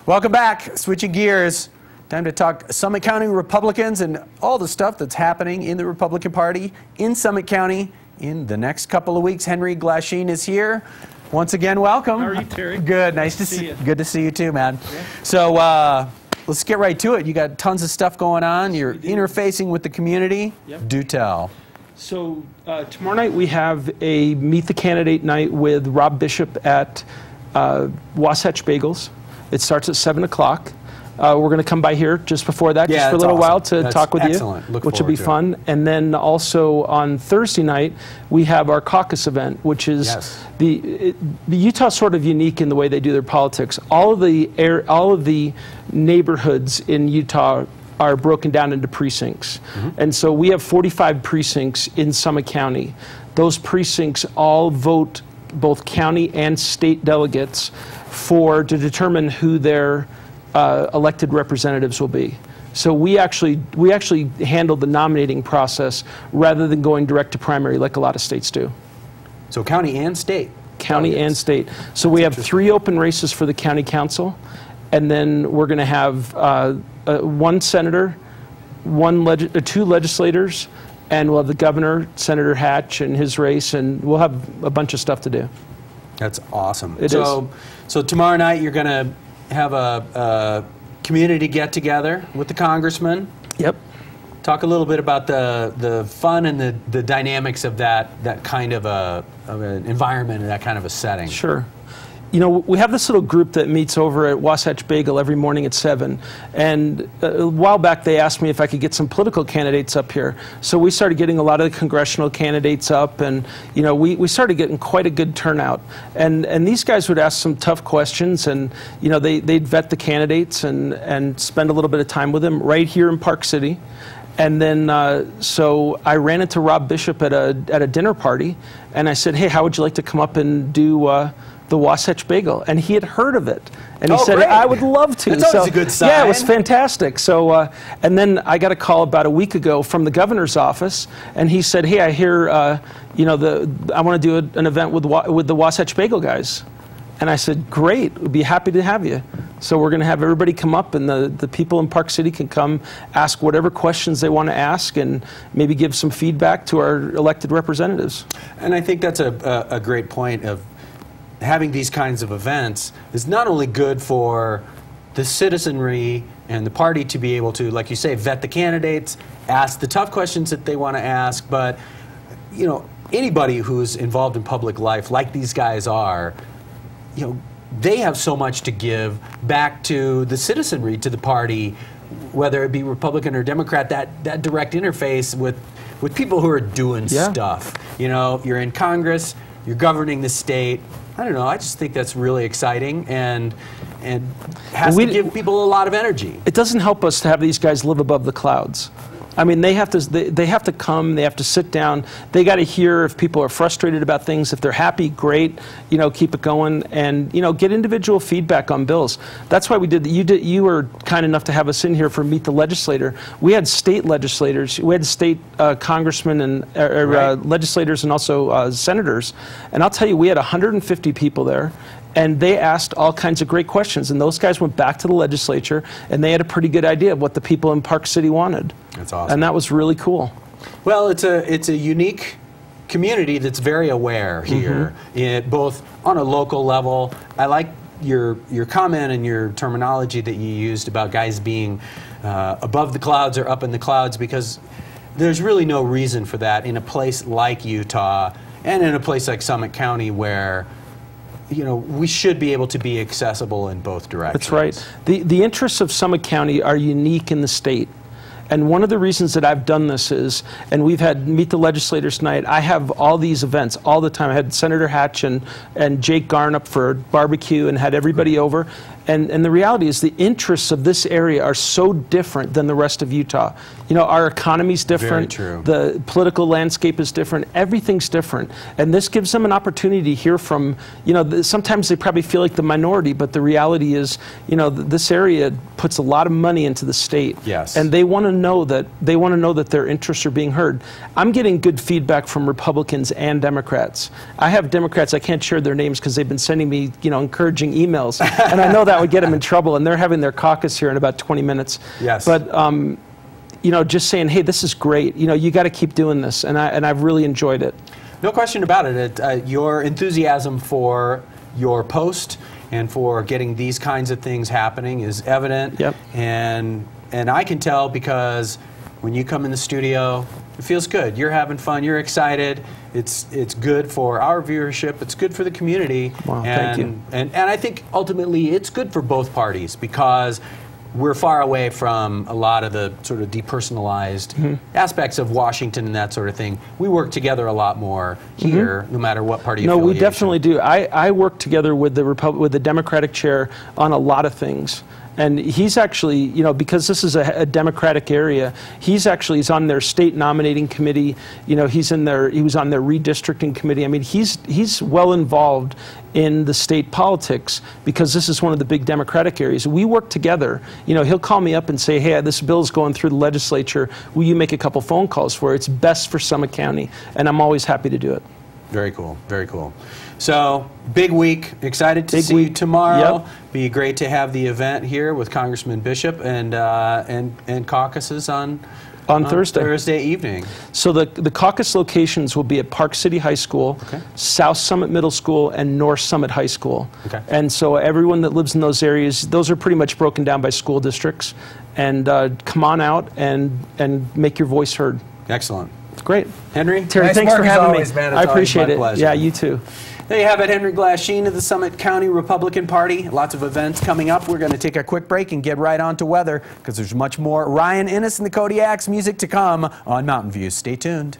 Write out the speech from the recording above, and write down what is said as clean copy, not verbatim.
Welcome back. Switching gears. Time to talk Summit County Republicans and all the stuff that's happening in the Republican Party in Summit County in the next couple of weeks. Henry Glasheen is here. Once again, welcome. How are you, Terry? Good. Nice to see you. Good to see you too, man. Yeah. So let's get right to it. You got tons of stuff going on. You're interfacing with the community. Yep. Do tell. So tomorrow night we have a Meet the Candidate night with Rob Bishop at Wasatch Bagels. It starts at 7 o'clock. We're going to come by here just before that, just for a little while to talk with you, which will be fun. And then also on Thursday night, we have our caucus event, which is the Utah's sort of unique in the way they do their politics. All of the neighborhoods in Utah are broken down into precincts. And so we have 45 precincts in Summit County. Those precincts all vote both county and state delegates to determine who their elected representatives will be. So we actually handle the nominating process rather than going direct to primary like a lot of states do. So county and state? County and state. So we have 3 open races for the county council, and then we're going to have 1 senator, 2 legislators, and we'll have the governor, Senator Hatch, and his race, and we'll have a bunch of stuff to do. That's awesome. It is. So tomorrow night you're going to have a community get-together with the congressman. Yep. Talk a little bit about the fun and the dynamics of that kind of an environment and that kind of a setting. Sure. You know, we have this little group that meets over at Wasatch Bagel every morning at 7. And a while back they asked me if I could get some political candidates up here. So we started getting a lot of the congressional candidates up, and you know, we started getting quite a good turnout. And these guys would ask some tough questions, and you know, they'd vet the candidates and spend a little bit of time with them right here in Park City. And then, so I ran into Rob Bishop at a dinner party, and I said, hey, how would you like to come up and do the Wasatch Bagel? And he had heard of it, and he said, great. I would love to. That's always a good sign. Yeah, it was fantastic. So, and then I got a call about a week ago from the governor's office, and he said, hey, I hear, you know, I want to do an event with the Wasatch Bagel guys. And I said, great, we'd be happy to have you. So we're going to have everybody come up, and the people in Park City can come ask whatever questions they want to ask and maybe give some feedback to our elected representatives. And I think that's a great point of having these kinds of events is not only good for the citizenry and the party to be able to, like you say, vet the candidates, ask the tough questions that they want to ask, but you know, anybody who's involved in public life like these guys are, you know, they have so much to give back to the citizenry, to the party, whether it be Republican or Democrat, that direct interface with people who are doing stuff. You know, you're in Congress, you're governing the state. I don't know, I just think that's really exciting and has to give people a lot of energy. It doesn't help us to have these guys live above the clouds. I mean, they have to come, they have to sit down, they got to hear if people are frustrated about things. If they're happy, great, you know, keep it going, and you know, get individual feedback on bills. That's why we did. You were kind enough to have us in here for Meet the Legislator. We had state legislators, we had state congressmen and legislators, and also senators. And I'll tell you, we had 150 people there. And they asked all kinds of great questions. And those guys went back to the legislature, and they had a pretty good idea of what the people in Park City wanted. That's awesome. And that was really cool. Well, it's a unique community that's very aware here, both on a local level. I like your comment and your terminology that you used about guys being above the clouds or up in the clouds, because there's really no reason for that in a place like Utah and in a place like Summit County where, you know, we should be able to be accessible in both directions. That's right. The interests of Summit County are unique in the state. And one of the reasons that I've done this is, and we've had Meet the Legislators tonight, I have all these events all the time. I had Senator Hatch and Jake Garn up for a barbecue and had everybody over. And the reality is the interests of this area are so different than the rest of Utah. You know, our economy's different. Very true. The political landscape is different. Everything's different. And this gives them an opportunity to hear from, you know, sometimes they probably feel like the minority, but the reality is, you know, this area puts a lot of money into the state. Yes. And they want to know that their interests are being heard. I'm getting good feedback from Republicans and Democrats. I have Democrats, I can't share their names because they've been sending me, encouraging emails, and I know that would get them in trouble, and they're having their caucus here in about 20 minutes. Yes. But, just saying, hey, this is great. You got to keep doing this, and I've really enjoyed it. No question about it. Your enthusiasm for your post and for getting these kinds of things happening is evident. Yep. And I can tell because when you come in the studio, it feels good. You're having fun. You're excited. It's good for our viewership. It's good for the community. Wow, thank you. And I think ultimately it's good for both parties because we're far away from a lot of the sort of depersonalized aspects of Washington and that sort of thing. We work together a lot more here, no matter what party affiliation. No, we definitely do. I work together with the Democratic chair on a lot of things. And he's actually, because this is a Democratic area, he's on their state nominating committee. He was on their redistricting committee. I mean, he's well involved in the state politics because this is one of the big Democratic areas. We work together. He'll call me up and say, hey, this bill's going through the legislature. Will you make a couple phone calls for it? It's best for Summit County. And I'm always happy to do it. Very cool. Very cool. So, big week. Excited to see you tomorrow. Yep. Be great to have the event here with Congressman Bishop and caucuses on Thursday evening. So the caucus locations will be at Park City High School, South Summit Middle School, and North Summit High School. Okay. And so everyone that lives in those areas, those are pretty much broken down by school districts. And come on out and make your voice heard. Excellent. Great. Henry, Terry, nice thanks for having always, me. Man. I appreciate it. Pleasure. Yeah, you too. There you have it, Henry Glasheen of the Summit County Republican Party. Lots of events coming up. We're going to take a quick break and get right on to weather because there's much more Ryan Innes and the Kodiaks music to come on Mountain View. Stay tuned.